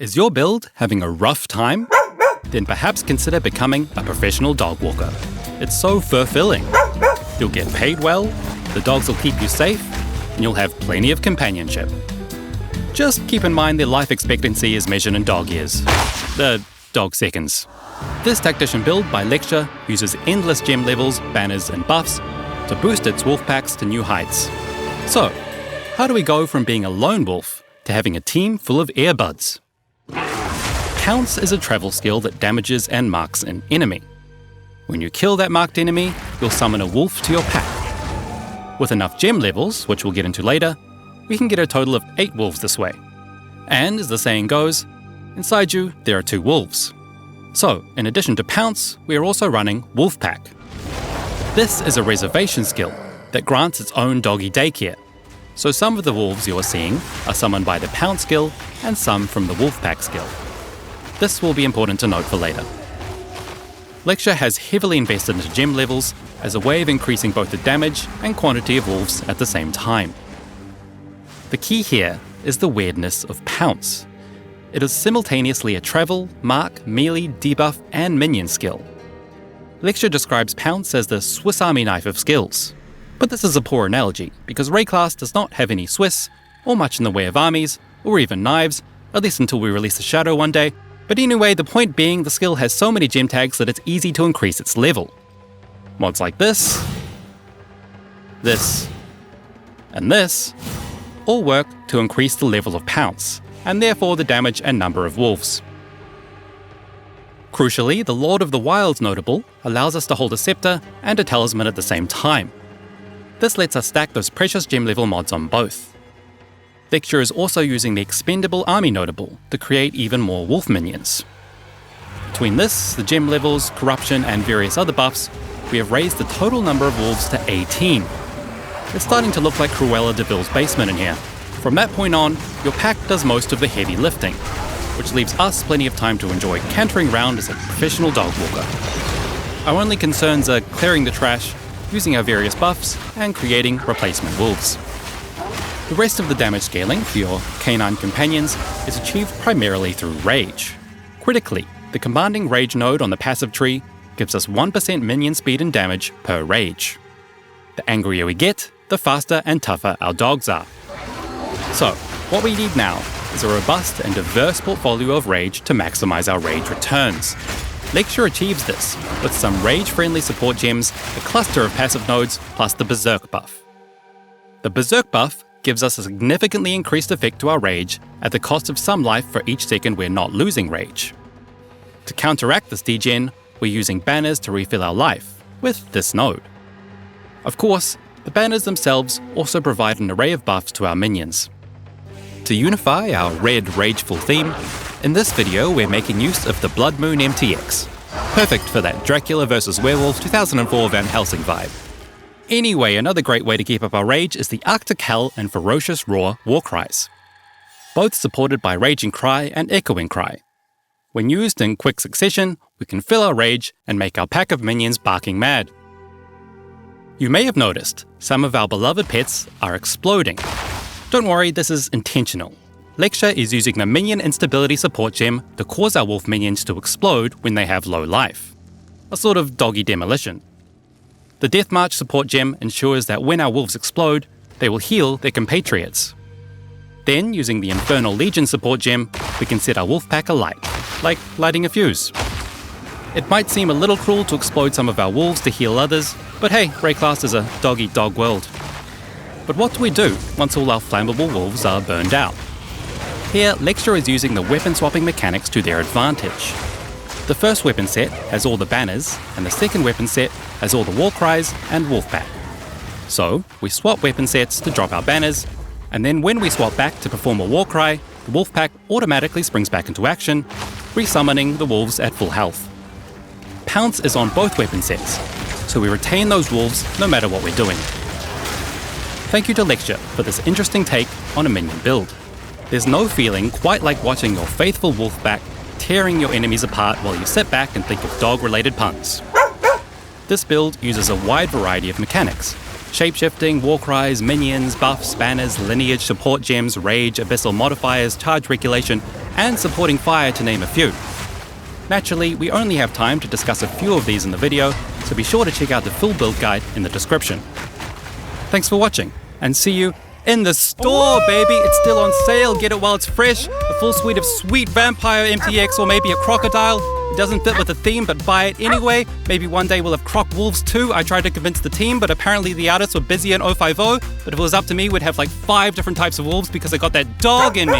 Is your build having a rough time? Then perhaps consider becoming a professional dog walker. It's so fulfilling. You'll get paid well, the dogs will keep you safe, and you'll have plenty of companionship. Just keep in mind their life expectancy is measured in dog years. Dog seconds. This Tactician build by Lexxure uses endless gem levels, banners, and buffs to boost its wolf packs to new heights. So, how do we go from being a lone wolf to having a team full of earbuds? Pounce is a travel skill that damages and marks an enemy. When you kill that marked enemy, you'll summon a wolf to your pack. With enough gem levels, which we'll get into later, we can get a total of 8 wolves this way. And as the saying goes, inside you there are 2 wolves. So, in addition to Pounce, we are also running Wolfpack. This is a reservation skill that grants its own doggy daycare. So some of the wolves you're seeing are summoned by the Pounce skill and some from the Wolfpack skill. This will be important to note for later. Lexxure has heavily invested into gem levels as a way of increasing both the damage and quantity of wolves at the same time. The key here is the weirdness of Pounce. It is simultaneously a travel, mark, melee, debuff, and minion skill. Lexxure describes Pounce as the Swiss Army knife of skills. But this is a poor analogy, because Ray class does not have any Swiss, or much in the way of armies, or even knives, at least until we release the Shadow one day. But anyway, the point being, the skill has so many gem tags that it's easy to increase its level. Mods like this, and this all work to increase the level of Pounce, and therefore the damage and number of wolves. Crucially, the Lord of the Wilds notable allows us to hold a scepter and a talisman at the same time. This lets us stack those precious gem level mods on both. Lexxure is also using the expendable army notable to create even more wolf minions. Between this, the gem levels, corruption, and various other buffs, we have raised the total number of wolves to 18. It's starting to look like Cruella de Vil's basement in here. From that point on, your pack does most of the heavy lifting, which leaves us plenty of time to enjoy cantering around as a professional dog walker. Our only concerns are clearing the trash, using our various buffs, and creating replacement wolves. The rest of the damage scaling for your canine companions is achieved primarily through rage. Critically, the commanding rage node on the passive tree gives us 1% minion speed and damage per rage. The angrier we get, the faster and tougher our dogs are. So, what we need now is a robust and diverse portfolio of rage to maximize our rage returns. Lexxure achieves this with some rage-friendly support gems, a cluster of passive nodes, plus the Berserk buff. The Berserk buff gives us a significantly increased effect to our rage at the cost of some life for each second we're not losing rage. To counteract this degen, we're using banners to refill our life with this node. Of course, the banners themselves also provide an array of buffs to our minions. To unify our red rageful theme, in this video we're making use of the Blood Moon MTX. Perfect for that Dracula vs Werewolf 2004 Van Helsing vibe. Anyway, another great way to keep up our rage is the Arctic Hell and Ferocious Roar war cries. Both supported by Raging Cry and Echoing Cry. When used in quick succession, we can fill our rage and make our pack of minions barking mad. You may have noticed, some of our beloved pets are exploding. Don't worry, this is intentional. Lexxure is using the Minion Instability support gem to cause our wolf minions to explode when they have low life. A sort of doggy demolition. The Death March support gem ensures that when our wolves explode, they will heal their compatriots. Then, using the Infernal Legion support gem, we can set our wolf pack alight, like lighting a fuse. It might seem a little cruel to explode some of our wolves to heal others, but hey, Ray class is a dog-eat-dog world. But what do we do once all our flammable wolves are burned out? Here, Lexxure is using the weapon swapping mechanics to their advantage. The first weapon set has all the banners, and the second weapon set has all the war cries and wolfpack. So, we swap weapon sets to drop our banners, and then when we swap back to perform a war cry, the wolfpack automatically springs back into action, resummoning the wolves at full health. Pounce is on both weapon sets, so we retain those wolves no matter what we're doing. Thank you to Lexxure for this interesting take on a minion build. There's no feeling quite like watching your faithful wolfpack tearing your enemies apart while you sit back and think of dog-related puns. This build uses a wide variety of mechanics: shapeshifting, war cries, minions, buffs, banners, lineage, support gems, rage, abyssal modifiers, charge regulation, and supporting fire to name a few. Naturally, we only have time to discuss a few of these in the video, so be sure to check out the full build guide in the description. Thanks for watching, and see you in the store, baby! It's still on sale, get it while it's fresh. A full suite of sweet vampire MTX or maybe a crocodile. It doesn't fit with the theme, but buy it anyway. Maybe one day we'll have croc wolves too. I tried to convince the team, but apparently the artists were busy in 050. But if it was up to me, we'd have like 5 different types of wolves because I got that dog in me.